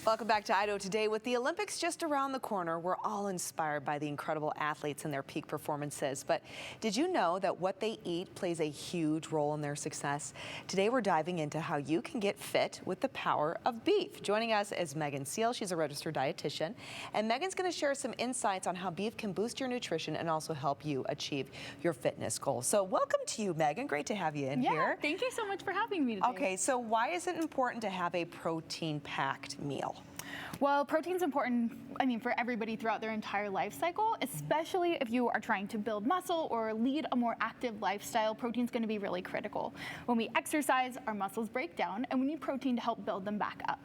Welcome back to Idaho Today. With the Olympics just around the corner, we're all inspired by the incredible athletes and their peak performances. But did you know that what they eat plays a huge role in their success? Today we're diving into how you can get fit with the power of beef. Joining us is Megan Seal. She's a registered dietitian. And Megan's going to share some insights on how beef can boost your nutrition and also help you achieve your fitness goals. So welcome to you, Megan. Great to have you in here. Yeah, thank you so much for having me today. Okay, so why is it important to have a protein-packed meal? Well, protein's important, for everybody throughout their entire life cycle, especially if you are trying to build muscle or lead a more active lifestyle. Protein's going to be really critical. When we exercise, our muscles break down, and we need protein to help build them back up.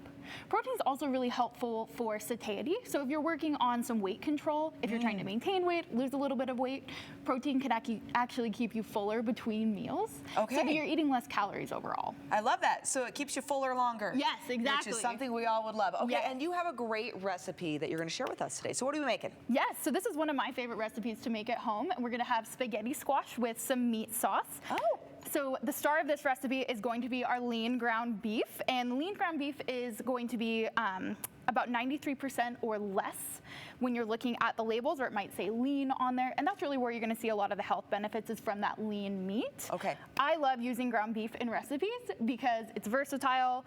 Protein's also really helpful for satiety. So if you're working on some weight control, if you're trying to maintain weight, lose a little bit of weight, protein can actually keep you fuller between meals. Okay. So that you're eating less calories overall. I love that. So it keeps you fuller longer. Yes, exactly. Which is something we all would love. Okay, Yes. and you have a great recipe that you're going to share with us today. So what are we making? Yes, so this is one of my favorite recipes to make at home. And we're going to have spaghetti squash with some meat sauce. Oh. So the star of this recipe is going to be our lean ground beef. And lean ground beef is going to be about 93% or less when you're looking at the labels, or it might say lean on there. And that's really where you're going to see a lot of the health benefits is from that lean meat. Okay. I love using ground beef in recipes because it's versatile,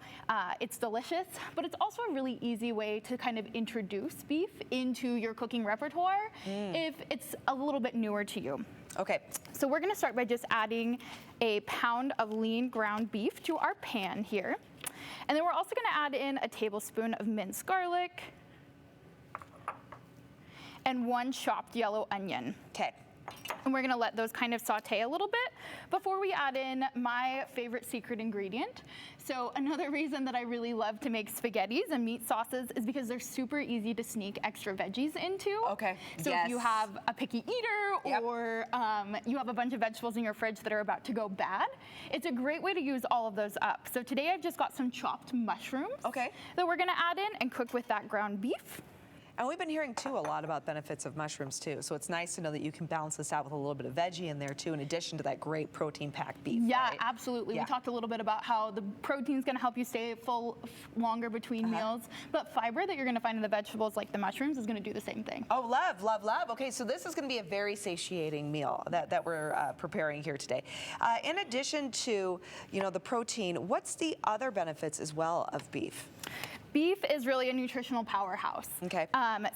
it's delicious, but it's also a really easy way to kind of introduce beef into your cooking repertoire if it's a little bit newer to you. Okay. So we're going to start by just adding a pound of lean ground beef to our pan here. And then we're also going to add in a tablespoon of minced garlic and 1 chopped yellow onion. Okay. And we're going to let those kind of saute a little bit before we add in my favorite secret ingredient. So another reason that I really love to make spaghettis and meat sauces is because they're super easy to sneak extra veggies into. Okay. So if you have a picky eater or you have a bunch of vegetables in your fridge that are about to go bad, it's a great way to use all of those up. So today I've just got some chopped mushrooms that we're going to add in and cook with that ground beef. And we've been hearing, too, a lot about benefits of mushrooms, too. So it's nice to know that you can balance this out with a little bit of veggie in there, too, in addition to that great protein-packed beef. Yeah, right? absolutely. Yeah. We talked a little bit about how the protein's going to help you stay full longer between meals, but fiber that you're going to find in the vegetables, like the mushrooms, is going to do the same thing. Oh, love, love, love. Okay, so this is going to be a very satiating meal that we're preparing here today. In addition to, the protein, what's the other benefits as well of beef? Beef is really a nutritional powerhouse. Okay.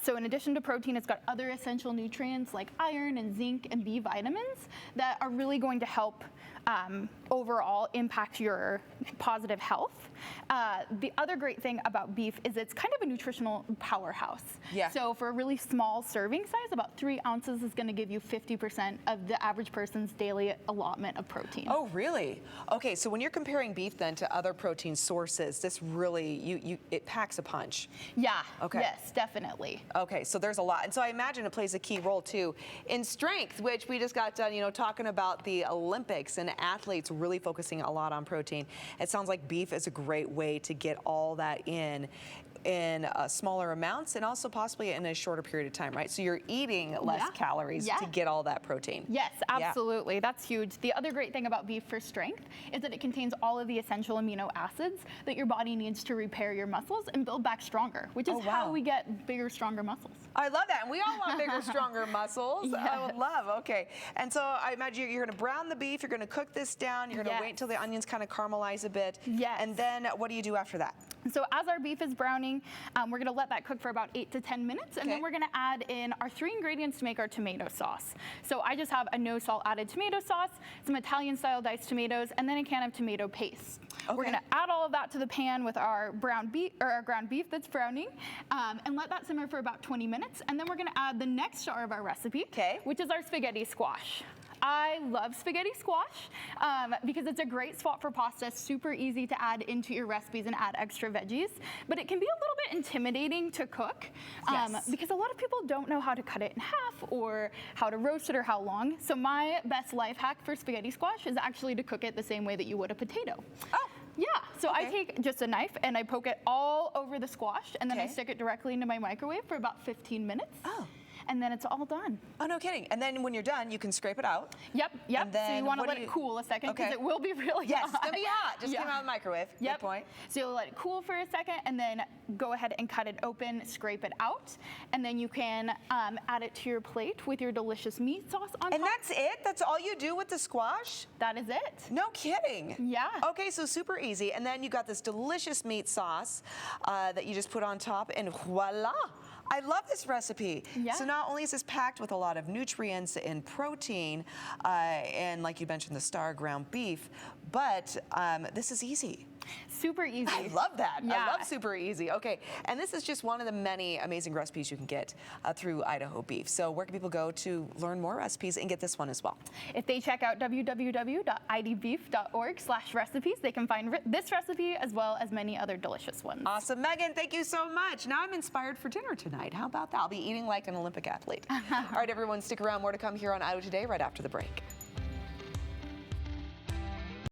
So in addition to protein, it's got other essential nutrients like iron and zinc and B vitamins that are really going to help overall impact your positive health. The other great thing about beef is it's kind of a nutritional powerhouse. Yeah. So for a really small serving size, about 3 ounces is going to give you 50% of the average person's daily allotment of protein. Oh, really? Okay, so when you're comparing beef then to other protein sources, this really, it packs a punch. Yeah. Okay. Yes, definitely. Okay, so there's a lot. And so I imagine it plays a key role, too, in strength, which we just got done, talking about the Olympics and athletes really focusing a lot on protein. It sounds like beef is a great way to get all that in smaller amounts and also possibly in a shorter period of time, right? So you're eating less calories to get all that protein. Yes, absolutely. That's huge. The other great thing about beef for strength is that it contains all of the essential amino acids that your body needs to repair your muscles and build back stronger, which is how we get bigger, stronger muscles. I love that. And we all want bigger, stronger muscles. Yes. I would love. Okay. And so I imagine you're going to brown the beef. You're going to cook this down. You're going to wait until the onions kind of caramelize a bit. Yes. And then what do you do after that? So as our beef is browning, we're going to let that cook for about 8 to 10 minutes, and then we're going to add in our 3 ingredients to make our tomato sauce. So I just have a no salt added tomato sauce, some Italian-style diced tomatoes, and then a can of tomato paste. Okay. We're going to add all of that to the pan with our ground beef that's browning, and let that simmer for about 20 minutes. And then we're going to add the next star of our recipe, which is our spaghetti squash. I love spaghetti squash because it's a great swap for pasta, super easy to add into your recipes and add extra veggies, but it can be a little bit intimidating to cook because a lot of people don't know how to cut it in half or how to roast it or how long. So my best life hack for spaghetti squash is actually to cook it the same way that you would a potato. Oh. Yeah, so I take just a knife and I poke it all over the squash and then I stick it directly into my microwave for about 15 minutes. Oh. and then it's all done. Oh, no kidding. And then when you're done, you can scrape it out. Yep. And then so you want to what let do it you- cool a second because Okay. it will be really Yes, hot. it's gonna be hot. Just Yeah. came out of the microwave. Yep. Good point. So you'll let it cool for a second and then go ahead and cut it open, scrape it out, and then you can add it to your plate with your delicious meat sauce on And top. that's it? That's all you do with the squash? That is it. No kidding. Yeah. Okay, so super easy. And then you got this delicious meat sauce that you just put on top, and voila. I love this recipe. Yeah. So not only is this packed with a lot of nutrients and protein, and like you mentioned, the star ground beef, but this is easy. Super easy. I love that. Yeah. I love super easy. Okay, and this is just one of the many amazing recipes you can get through Idaho Beef. So where can people go to learn more recipes and get this one as well? If they check out www.idbeef.org/recipes, they can find this recipe as well as many other delicious ones. Awesome. Megan, thank you so much. Now I'm inspired for dinner tonight. How about that? I'll be eating like an Olympic athlete. All right, everyone, stick around. More to come here on Idaho Today right after the break.